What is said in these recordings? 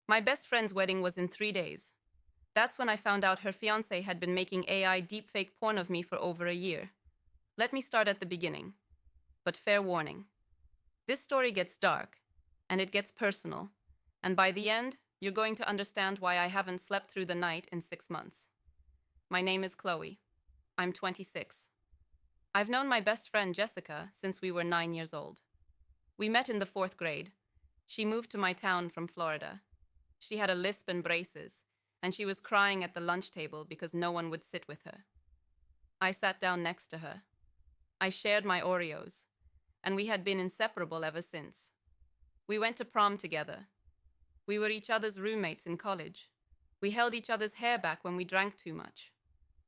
My best friend's wedding was in 3 days. That's when I found out her fiancé had been making AI deepfake porn of me for over a year. Let me start at the beginning. But fair warning. This story gets dark, and it gets personal, and by the end, you're going to understand why I haven't slept through the night in 6 months. My name is Chloe. I'm 26. I've known my best friend Jessica since we were 9 years old. We met in the fourth grade. She moved to my town from Florida. She had a lisp and braces, and she was crying at the lunch table because no one would sit with her. I sat down next to her. I shared my Oreos, and we had been inseparable ever since. We went to prom together. We were each other's roommates in college. We held each other's hair back when we drank too much.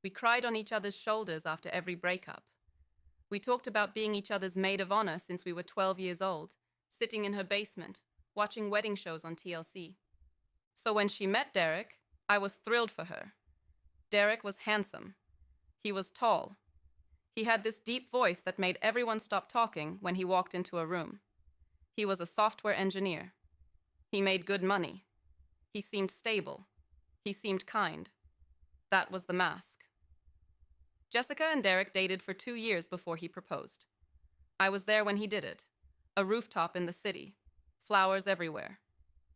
We cried on each other's shoulders after every breakup. We talked about being each other's maid of honor since we were 12 years old, sitting in her basement, watching wedding shows on TLC. So when she met Derek, I was thrilled for her. Derek was handsome. He was tall. He had this deep voice that made everyone stop talking when he walked into a room. He was a software engineer. He made good money. He seemed stable. He seemed kind. That was the mask. Jessica and Derek dated for 2 years before he proposed. I was there when he did it. A rooftop in the city. Flowers everywhere.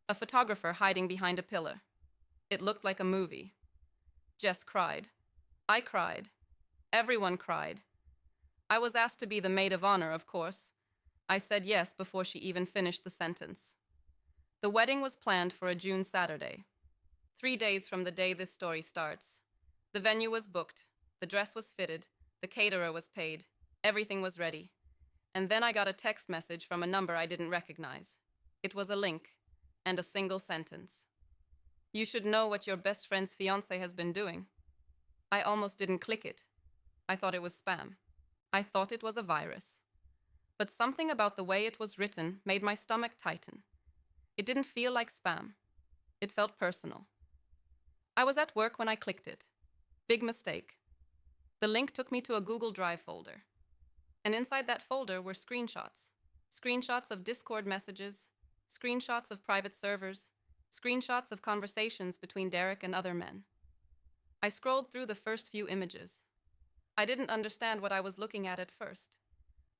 A photographer hiding behind a pillar. It looked like a movie. Jess cried. I cried. Everyone cried. I was asked to be the maid of honor, of course. I said yes before she even finished the sentence. The wedding was planned for a June Saturday. 3 days from the day this story starts. The venue was booked. The dress was fitted. The caterer was paid. Everything was ready. And then I got a text message from a number I didn't recognize. It was a link and a single sentence. You should know what your best friend's fiancé has been doing. I almost didn't click it. I thought it was spam. I thought it was a virus. But something about the way it was written made my stomach tighten. It didn't feel like spam. It felt personal. I was at work when I clicked it. Big mistake. The link took me to a Google Drive folder. And inside that folder were screenshots. Screenshots of Discord messages, screenshots of private servers, screenshots of conversations between Derek and other men. I scrolled through the first few images. I didn't understand what I was looking at first.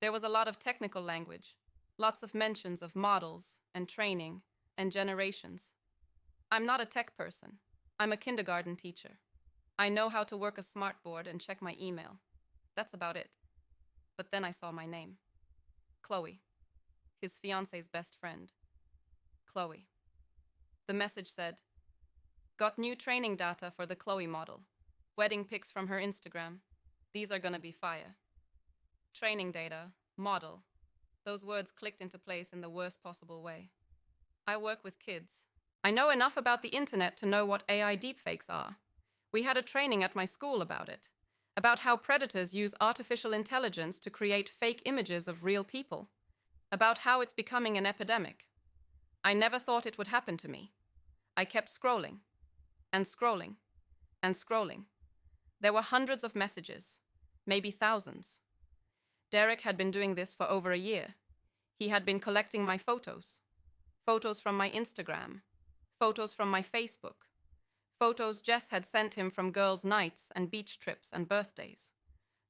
There was a lot of technical language, lots of mentions of models and training and generations. I'm not a tech person. I'm a kindergarten teacher. I know how to work a smartboard and check my email. That's about it. But then I saw my name. Chloe. His fiance's best friend. Chloe. The message said, got new training data for the Chloe model. Wedding pics from her Instagram. These are gonna be fire. Training data, model. Those words clicked into place in the worst possible way. I work with kids. I know enough about the internet to know what AI deepfakes are. We had a training at my school about it, about how predators use artificial intelligence to create fake images of real people, about how it's becoming an epidemic. I never thought it would happen to me. I kept scrolling, and scrolling, and scrolling. There were hundreds of messages, maybe thousands. Derek had been doing this for over a year. He had been collecting my photos. Photos from my Instagram. Photos from my Facebook. Photos Jess had sent him from girls' nights and beach trips and birthdays.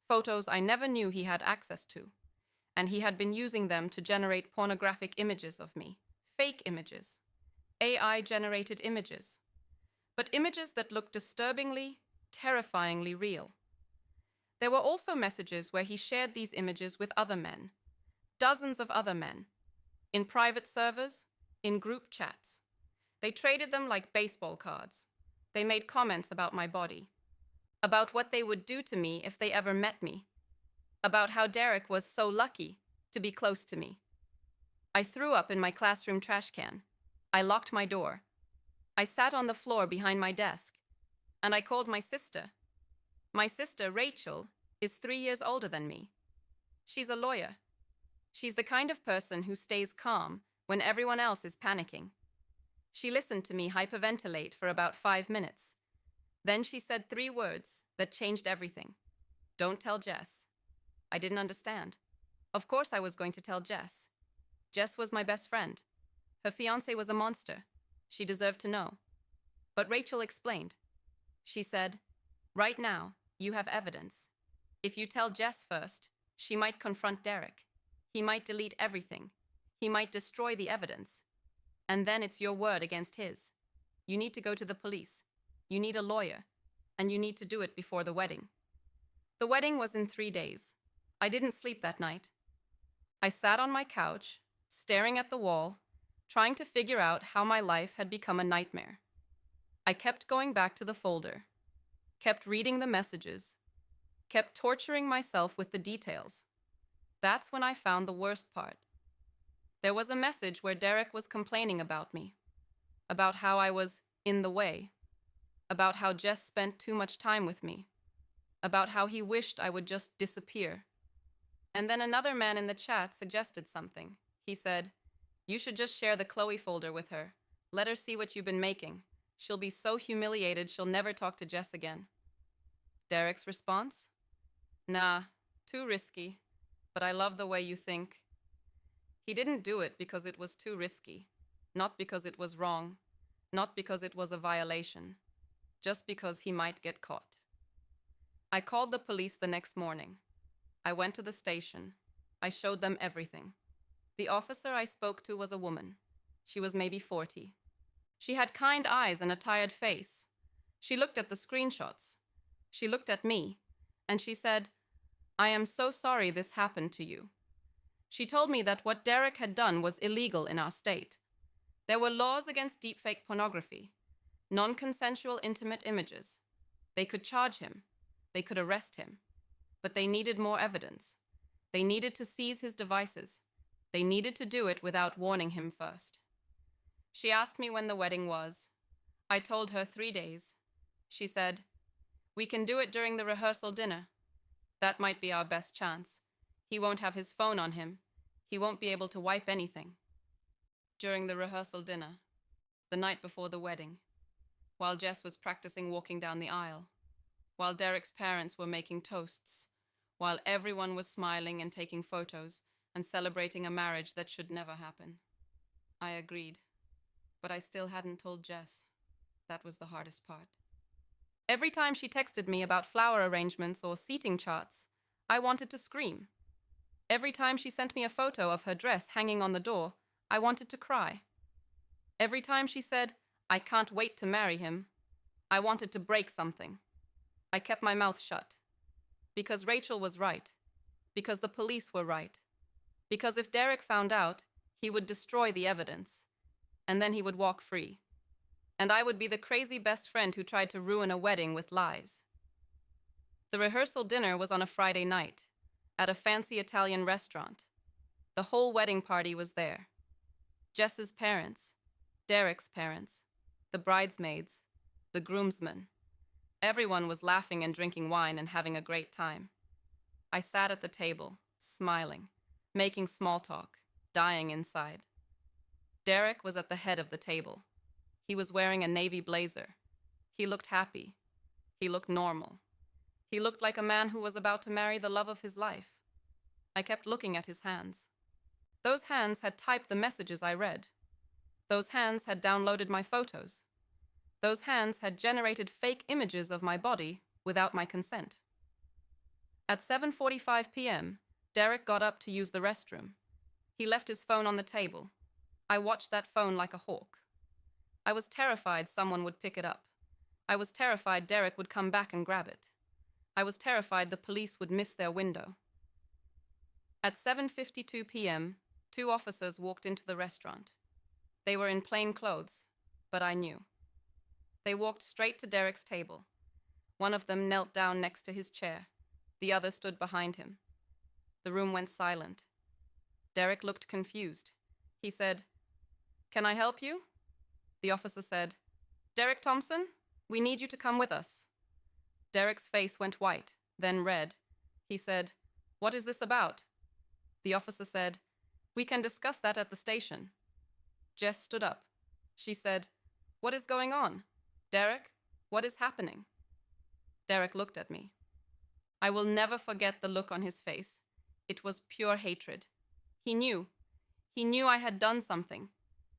Photos I never knew he had access to. And he had been using them to generate pornographic images of me. Fake images. AI-generated images. But images that looked disturbingly, terrifyingly real. There were also messages where he shared these images with other men. Dozens of other men. In private servers, in group chats. They traded them like baseball cards. They made comments about my body. About what they would do to me if they ever met me. About how Derek was so lucky to be close to me. I threw up in my classroom trash can. I locked my door. I sat on the floor behind my desk. And I called my sister. My sister, Rachel, is 3 years older than me. She's a lawyer. She's the kind of person who stays calm when everyone else is panicking. She listened to me hyperventilate for about 5 minutes. Then she said 3 words that changed everything. Don't tell Jess. I didn't understand. Of course I was going to tell Jess. Jess was my best friend. Her fiancé was a monster. She deserved to know. But Rachel explained. She said, "Right now, you have evidence. If you tell Jess first, she might confront Derek. He might delete everything. He might destroy the evidence. And then it's your word against his. You need to go to the police. You need a lawyer. And you need to do it before the wedding." The wedding was in 3 days. I didn't sleep that night. I sat on my couch, staring at the wall, trying to figure out how my life had become a nightmare. I kept going back to the folder, kept reading the messages, kept torturing myself with the details. That's when I found the worst part. There was a message where Derek was complaining about me, about how I was in the way, about how Jess spent too much time with me, about how he wished I would just disappear. And then another man in the chat suggested something. He said, "You should just share the Chloe folder with her. Let her see what you've been making. She'll be so humiliated she'll never talk to Jess again." Derek's response? "Nah, too risky, but I love the way you think." He didn't do it because it was too risky, not because it was wrong, not because it was a violation, just because he might get caught. I called the police the next morning. I went to the station. I showed them everything. The officer I spoke to was a woman. She was maybe 40. She had kind eyes and a tired face. She looked at the screenshots. She looked at me, and she said, "I am so sorry this happened to you." She told me that what Derek had done was illegal in our state. There were laws against deepfake pornography, non-consensual intimate images. They could charge him. They could arrest him. But they needed more evidence. They needed to seize his devices. They needed to do it without warning him first. She asked me when the wedding was. I told her 3 days. She said, "We can do it during the rehearsal dinner. That might be our best chance. He won't have his phone on him. He won't be able to wipe anything." During the rehearsal dinner, the night before the wedding, while Jess was practicing walking down the aisle, while Derek's parents were making toasts, while everyone was smiling and taking photos and celebrating a marriage that should never happen. I agreed, but I still hadn't told Jess. That was the hardest part. Every time she texted me about flower arrangements or seating charts, I wanted to scream. Every time she sent me a photo of her dress hanging on the door, I wanted to cry. Every time she said, "I can't wait to marry him," I wanted to break something. I kept my mouth shut. Because Rachel was right. Because the police were right. Because if Derek found out, he would destroy the evidence. And then he would walk free. And I would be the crazy best friend who tried to ruin a wedding with lies. The rehearsal dinner was on a Friday night, at a fancy Italian restaurant. The whole wedding party was there. Jess's parents, Derek's parents, the bridesmaids, the groomsmen. Everyone was laughing and drinking wine and having a great time. I sat at the table, smiling, making small talk, dying inside. Derek was at the head of the table. He was wearing a navy blazer. He looked happy. He looked normal. He looked like a man who was about to marry the love of his life. I kept looking at his hands. Those hands had typed the messages I read. Those hands had downloaded my photos. Those hands had generated fake images of my body without my consent. At 7:45 p.m., Derek got up to use the restroom. He left his phone on the table. I watched that phone like a hawk. I was terrified someone would pick it up. I was terrified Derek would come back and grab it. I was terrified the police would miss their window. At 7:52 p.m., 2 officers walked into the restaurant. They were in plain clothes, but I knew. They walked straight to Derek's table. One of them knelt down next to his chair. The other stood behind him. The room went silent. Derek looked confused. He said, "Can I help you?" The officer said, "Derek Thompson, we need you to come with us." Derek's face went white, then red. He said, "What is this about?" The officer said, "We can discuss that at the station." Jess stood up. She said, "What is going on? Derek, what is happening?" Derek looked at me. I will never forget the look on his face. It was pure hatred. He knew. He knew I had done something.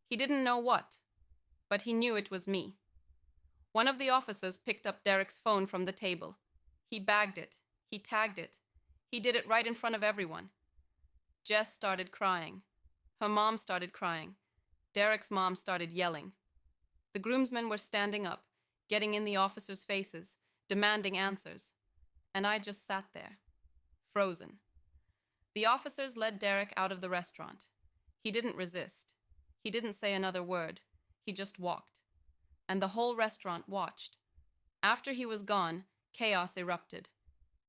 He didn't know what. but he knew it was me. One of the officers picked up Derek's phone from the table. He bagged it. He tagged it. He did it right in front of everyone. Jess started crying. Her mom started crying. Derek's mom started yelling. The groomsmen were standing up, getting in the officers' faces, demanding answers. And I just sat there, frozen. The officers led Derek out of the restaurant. He didn't resist. He didn't say another word. He just walked. And the whole restaurant watched. After he was gone, chaos erupted.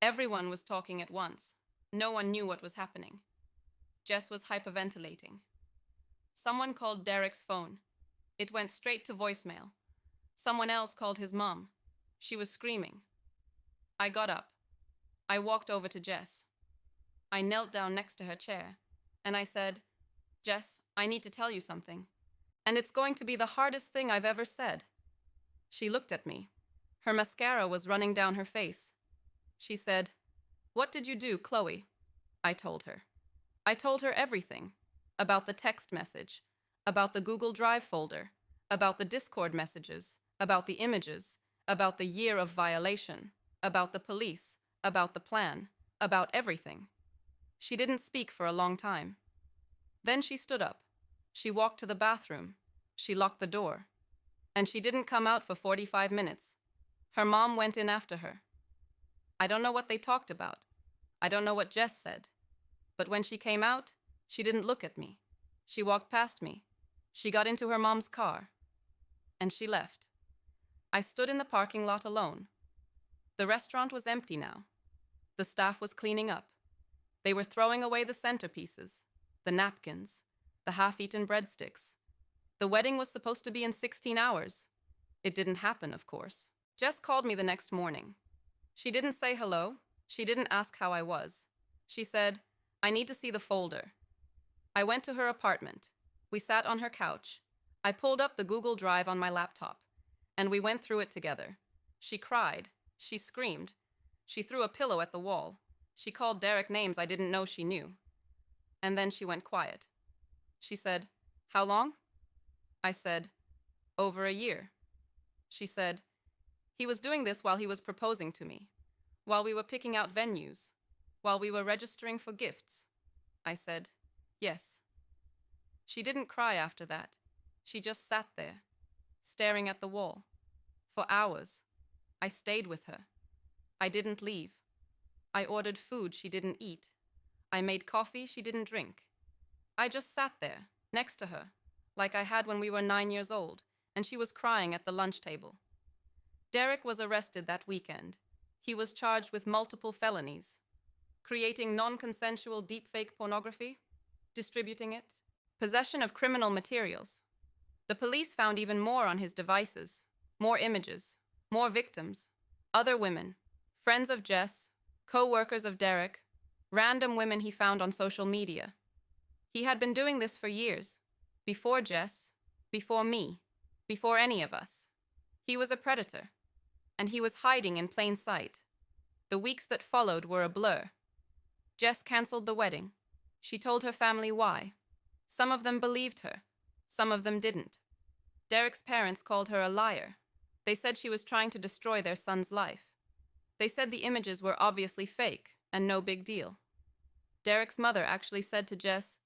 Everyone was talking at once. No one knew what was happening. Jess was hyperventilating. Someone called Derek's phone. It went straight to voicemail. Someone else called his mom. She was screaming. I got up. I walked over to Jess. I knelt down next to her chair, and I said, "Jess, I need to tell you something. And it's going to be the hardest thing I've ever said." She looked at me. Her mascara was running down her face. She said, "What did you do, Chloe?" I told her. I told her everything. About the text message, about the Google Drive folder, about the Discord messages, about the images, about the year of violation, about the police, about the plan, about everything. She didn't speak for a long time. Then she stood up. She walked to the bathroom. She locked the door. And she didn't come out for 45 minutes. Her mom went in after her. I don't know what they talked about. I don't know what Jess said. But when she came out, she didn't look at me. She walked past me. She got into her mom's car. And she left. I stood in the parking lot alone. The restaurant was empty now. The staff was cleaning up. They were throwing away the centerpieces, the napkins, the half-eaten breadsticks. The wedding was supposed to be in 16 hours. It didn't happen, of course. Jess called me the next morning. She didn't say hello. She didn't ask how I was. She said, "I need to see the folder." I went to her apartment. We sat on her couch. I pulled up the Google Drive on my laptop, and we went through it together. She cried. She screamed. She threw a pillow at the wall. She called Derek names I didn't know she knew. And then she went quiet. She said, "How long?" I said, "Over a year." She said, "He was doing this while he was proposing to me, while we were picking out venues, while we were registering for gifts." I said, "Yes." She didn't cry after that. She just sat there, staring at the wall. For hours. I stayed with her. I didn't leave. I ordered food she didn't eat. I made coffee she didn't drink. I just sat there, next to her, like I had when we were 9 years old, and she was crying at the lunch table. Derek was arrested that weekend. He was charged with multiple felonies: creating non-consensual deepfake pornography, distributing it, possession of criminal materials. The police found even more on his devices, more images, more victims, other women, friends of Jess, co-workers of Derek, random women he found on social media. He had been doing this for years, before Jess, before me, before any of us. He was a predator, and he was hiding in plain sight. The weeks that followed were a blur. Jess canceled the wedding. She told her family why. Some of them believed her. Some of them didn't. Derek's parents called her a liar. They said she was trying to destroy their son's life. They said the images were obviously fake and no big deal. Derek's mother actually said to Jess,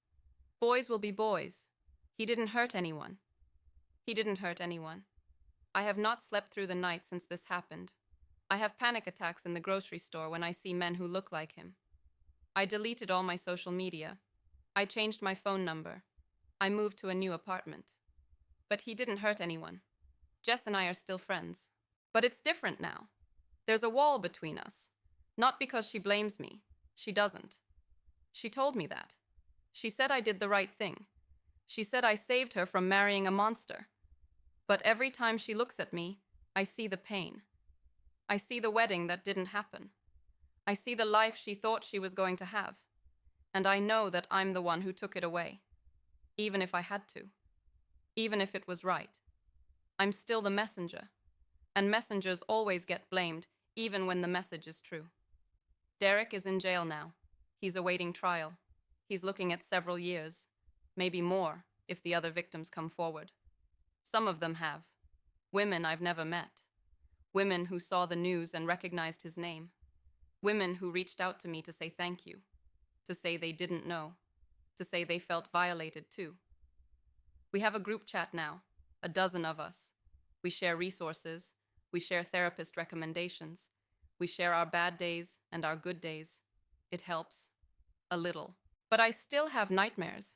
"Boys will be boys. He didn't hurt anyone." He didn't hurt anyone. I have not slept through the night since this happened. I have panic attacks in the grocery store when I see men who look like him. I deleted all my social media. I changed my phone number. I moved to a new apartment. But he didn't hurt anyone. Jess and I are still friends. But it's different now. There's a wall between us. Not because she blames me. She doesn't. She told me that. She said I did the right thing. She said I saved her from marrying a monster. But every time she looks at me, I see the pain. I see the wedding that didn't happen. I see the life she thought she was going to have. And I know that I'm the one who took it away. Even if I had to. Even if it was right. I'm still the messenger. And messengers always get blamed, even when the message is true. Derek is in jail now. He's awaiting trial. He's looking at several years. Maybe more, if the other victims come forward. Some of them have. Women I've never met. Women who saw the news and recognized his name. Women who reached out to me to say thank you, to say they didn't know, to say they felt violated too. We have a group chat now, a dozen of us. We share resources, we share therapist recommendations, we share our bad days and our good days. It helps. A little. But I still have nightmares.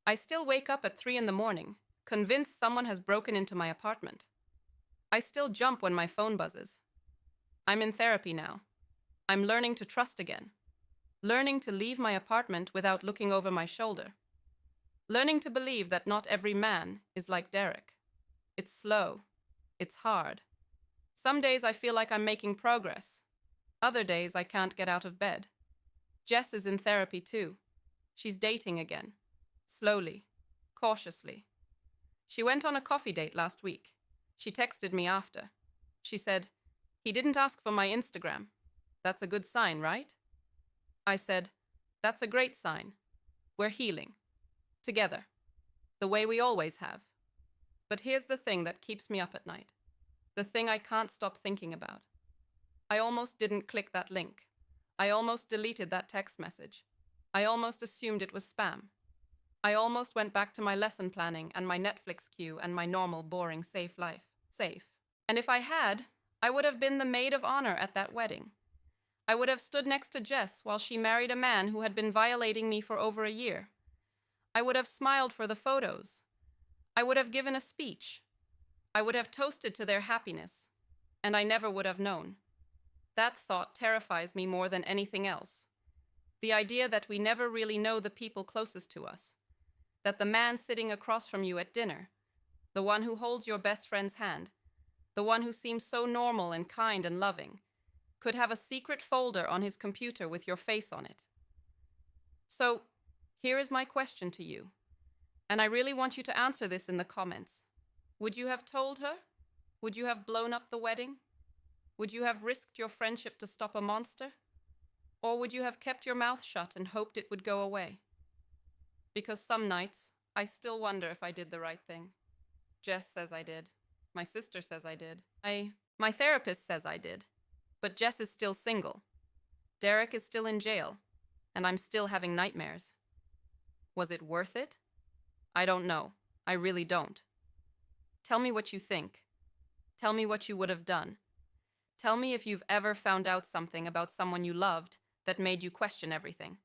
I still wake up at 3 in the morning, convinced someone has broken into my apartment. I still jump when my phone buzzes. I'm in therapy now. I'm learning to trust again. Learning to leave my apartment without looking over my shoulder. Learning to believe that not every man is like Derek. It's slow. It's hard. Some days I feel like I'm making progress. Other days I can't get out of bed. Jess is in therapy too. She's dating again. Slowly. Cautiously. She went on a coffee date last week. She texted me after. She said, "He didn't ask for my Instagram. That's a good sign, right?" I said, "That's a great sign. We're healing. Together. The way we always have." But here's the thing that keeps me up at night. The thing I can't stop thinking about. I almost didn't click that link. I almost deleted that text message. I almost assumed it was spam. I almost went back to my lesson planning and my Netflix queue and my normal, boring, safe life. Safe. And if I had, I would have been the maid of honor at that wedding. I would have stood next to Jess while she married a man who had been violating me for over a year. I would have smiled for the photos. I would have given a speech. I would have toasted to their happiness. And I never would have known. That thought terrifies me more than anything else. The idea that we never really know the people closest to us. That the man sitting across from you at dinner, the one who holds your best friend's hand, the one who seems so normal and kind and loving, could have a secret folder on his computer with your face on it. So, here is my question to you, and I really want you to answer this in the comments. Would you have told her? Would you have blown up the wedding? Would you have risked your friendship to stop a monster? Or would you have kept your mouth shut and hoped it would go away? Because some nights, I still wonder if I did the right thing. Jess says I did. My sister says I did. My therapist says I did. But Jess is still single. Derek is still in jail. And I'm still having nightmares. Was it worth it? I don't know. I really don't. Tell me what you think. Tell me what you would have done. Tell me if you've ever found out something about someone you loved that made you question everything.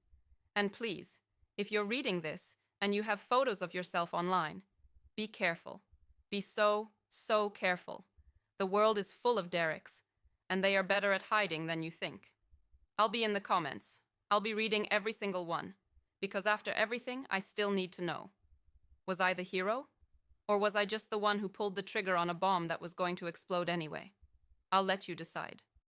And please, if you're reading this and you have photos of yourself online, be careful. Be so careful. The world is full of Dereks, and they are better at hiding than you think. I'll be in the comments. I'll be reading every single one, because after everything, I still need to know. Was I the hero? Or was I just the one who pulled the trigger on a bomb that was going to explode anyway? I'll let you decide.